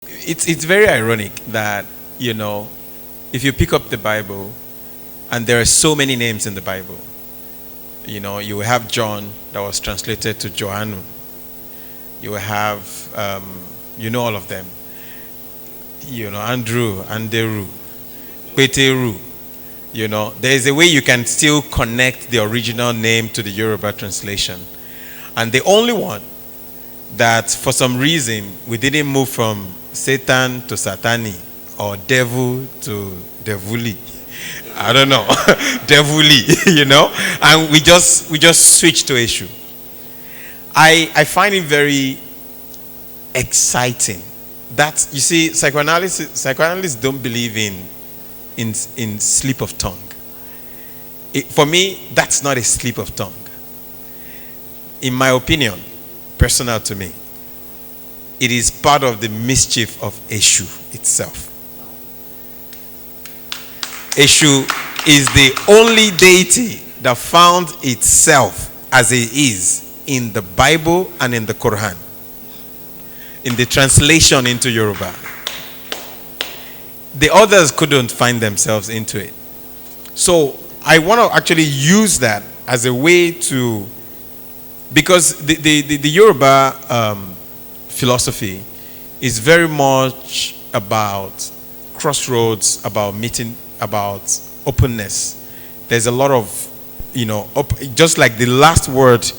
It's very ironic that, if you pick up the Bible, and there are so many names in the Bible. You will have John that was translated to Johannu. You will have, all of them. Andrew, Anderu, Peteru. There is a way you can still connect the original name to the Yoruba translation. And the only one that for some reason we didn't move from Satan to Satani or devil to devuli. I don't know. Devuli, and we just switched to Esu. I find it very exciting that, you see, psychoanalysts don't believe in slip of tongue. For me, that's not a slip of tongue. In my opinion, personal to me, it is part of the mischief of Esu itself. Esu is the only deity that found itself as it is in the Bible and in the Quran, in the translation into Yoruba. The others couldn't find themselves into it. So I want to actually use that as a way to, because the Yoruba philosophy is very much about crossroads, about meeting, about openness. There's a lot of, just like the last word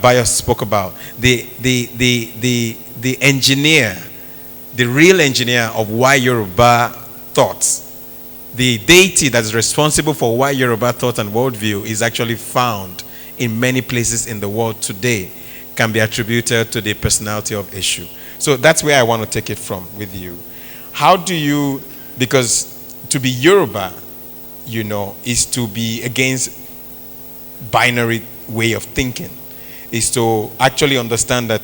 Bios spoke about, the engineer, the real engineer of why Yoruba thought, the deity that's responsible for why Yoruba thought and worldview is actually found in many places in the world today, can be attributed to the personality of Esu. So that's where I want to take it from with you. How do you, because to be Yoruba, is to be against binary way of thinking. Is to actually understand that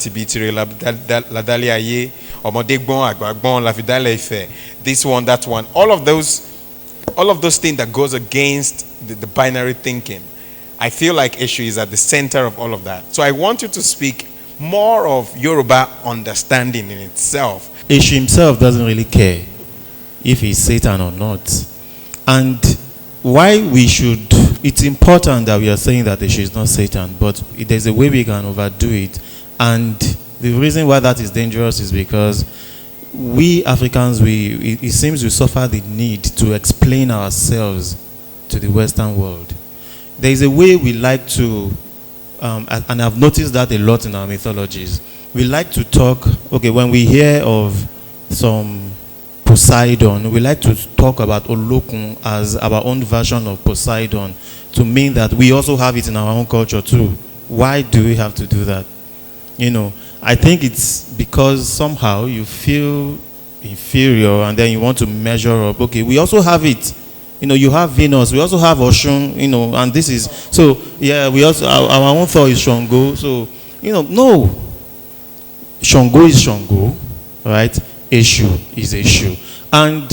this one, that one, all of those things that goes against the binary thinking. I feel like Esu is at the center of all of that. So I want you to speak more of Yoruba understanding in itself. Esu himself doesn't really care if he's Satan or not. And why we should, it's important that we are saying that Esu is not Satan, but there's a way we can overdo it. And the reason why that is dangerous is because we Africans, it seems we suffer the need to explain ourselves to the Western world. There is a way we like to, and I've noticed that a lot in our mythologies. We like to talk, okay, when we hear of some Poseidon, we like to talk about Olokun as our own version of Poseidon, to mean that we also have it in our own culture too. Why do we have to do that? I think it's because somehow you feel inferior and then you want to measure up. Okay, we also have it. You have Venus, we also have Oshun, and this is, so yeah, we also, our own thought is Shango. So, no. Shango is Shango, right? Esu is Esu. And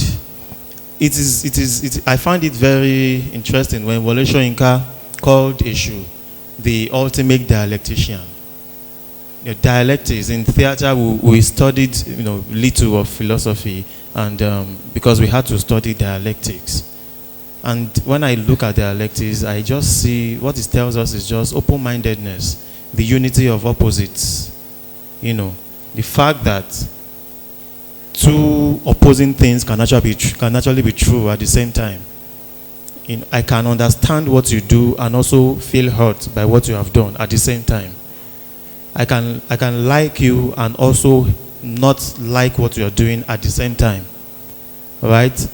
it is, I find it very interesting when Wole Soyinka called Esu the ultimate dialectician. The dialectics in theater, we studied, little of philosophy, and because we had to study dialectics. And when I look at dialectics, I just see what it tells us is just open-mindedness, the unity of opposites. The fact that two opposing things can actually be true at the same time. I can understand what you do and also feel hurt by what you have done at the same time. I can like you and also not like what you are doing at the same time. Right?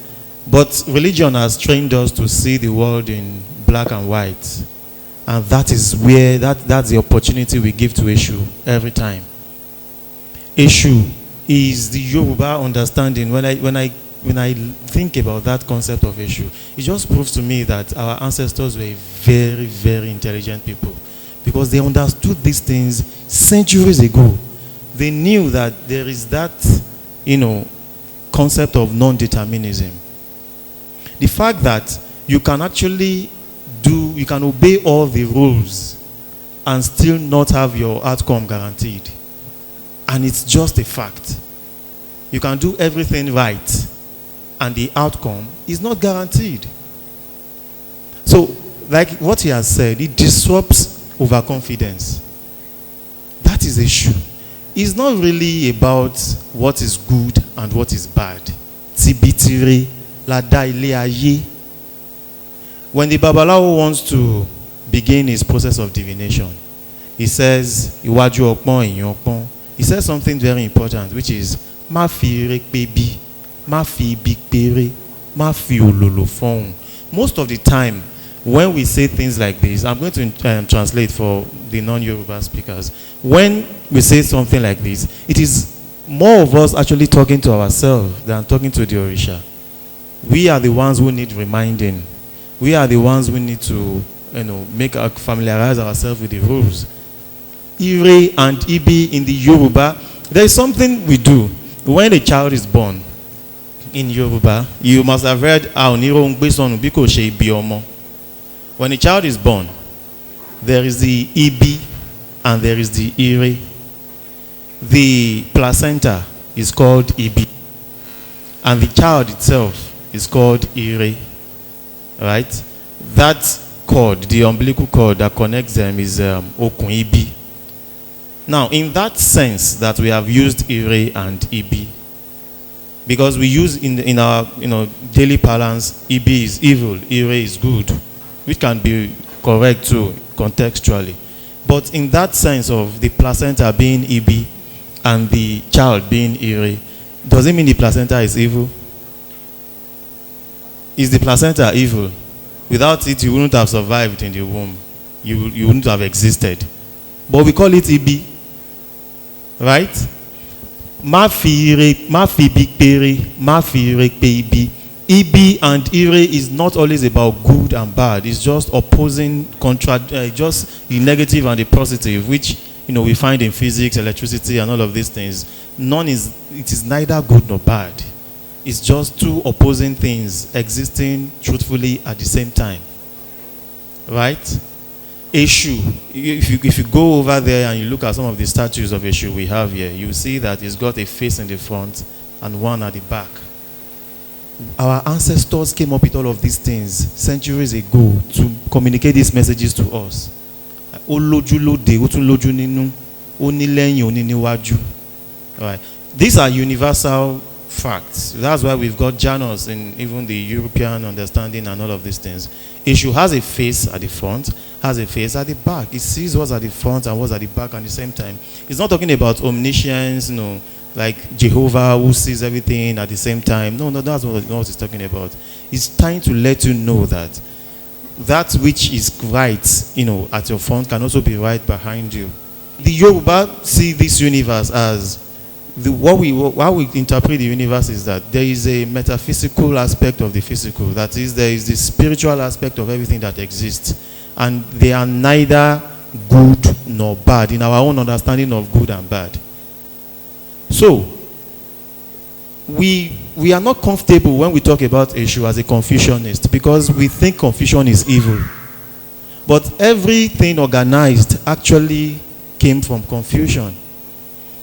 But religion has trained us to see the world in black and white. And that is where, that's the opportunity we give to Esu every time. Esu is the Yoruba understanding. When I think about that concept of Esu, it just proves to me that our ancestors were very, very intelligent people. Because they understood these things centuries ago. They knew that there is that, concept of non-determinism. The fact that you can actually you can obey all the rules and still not have your outcome guaranteed. And it's just a fact. You can do everything right, and the outcome is not guaranteed. So, like what he has said, it disrupts overconfidence. That is the issue. It's not really about what is good and what is bad. Tibitire, lada ile aye. When the Babalawo wants to begin his process of divination, he says, Iwaju opon, eyin opon. He says something very important, which is, Ma fi ire pebi, ma fi ibi pere, ma fi ololo fohun. Most of the time, when we say things like this, I'm going to translate for the non-Yoruba speakers. When we say something like this, it is more of us actually talking to ourselves than talking to the Orisha. We are the ones who need reminding. We are the ones who need to, familiarize ourselves with the rules. Ire and Ibi in the Yoruba, there is something we do. When a child is born in Yoruba, you must have read when a child is born, there is the Ibi and there is the Ire. The placenta is called Ibi, and the child itself is called Ire. Right? That cord, the umbilical cord that connects them, is Okun Ibi. Now, in that sense that we have used Ire and Ibi, because we use in our daily parlance, Ibi is evil, Ire is good, which can be correct too, contextually. But in that sense of the placenta being Ibi and the child being Ire, does it mean the placenta is evil? Is the placenta evil? Without it, you wouldn't have survived in the womb. You wouldn't have existed. But we call it Ibi. Right? Ma fi big pere, ma fi ire pe Ibi. Ibi and Ire is not always about good and bad. It's just opposing, just the negative and the positive, which we find in physics, electricity, and all of these things. It is neither good nor bad. It's just two opposing things existing truthfully at the same time. Right? Eshu, if you go over there and you look at some of the statues of Eshu we have here, you see that it's got a face in the front and one at the back. Our ancestors came up with all of these things centuries ago to communicate these messages to us. Right. These are universal facts. That's why we've got Janus in even the European understanding and all of these things. Eshu has a face at the front, has a face at the back. It sees what's at the front and what's at the back at the same time. It's not talking about omniscience, like Jehovah who sees everything at the same time. No, that's not what he's talking about. He's trying to let you know that that which is right, at your front can also be right behind you. The Yoruba see this universe as how we interpret the universe is that there is a metaphysical aspect of the physical. That is, there is the spiritual aspect of everything that exists. And they are neither good nor bad in our own understanding of good and bad. So, we are not comfortable when we talk about Eshu as a Confucianist because we think Confucian is evil. But everything organized actually came from Confucian.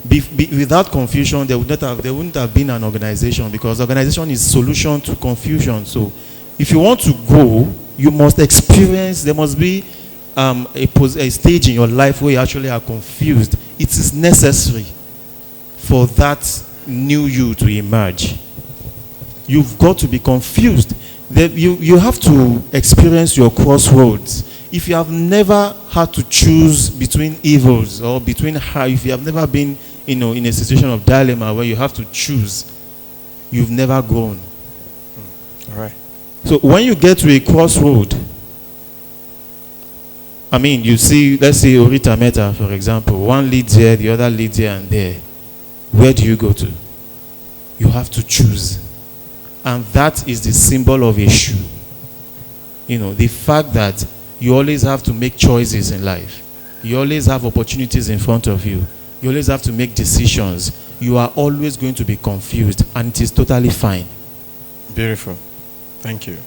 Without Confucian, there wouldn't have been an organization because organization is solution to confusion. So, if you want to grow, you must experience. There must be a stage in your life where you actually are confused. It is necessary for that new you to emerge. You've got to be confused. You have to experience your crossroads. If you have never had to choose between evils or if you have never been in a situation of dilemma where you have to choose, you've never grown. All right. So when you get to a crossroad, you see, let's say Orita Meta, for example, one leads here, the other leads here and there. Where do you go to? You have to choose. And that is the symbol of Eshu. The fact that you always have to make choices in life. You always have opportunities in front of you. You always have to make decisions. You are always going to be confused, and it is totally fine. Beautiful. Thank you.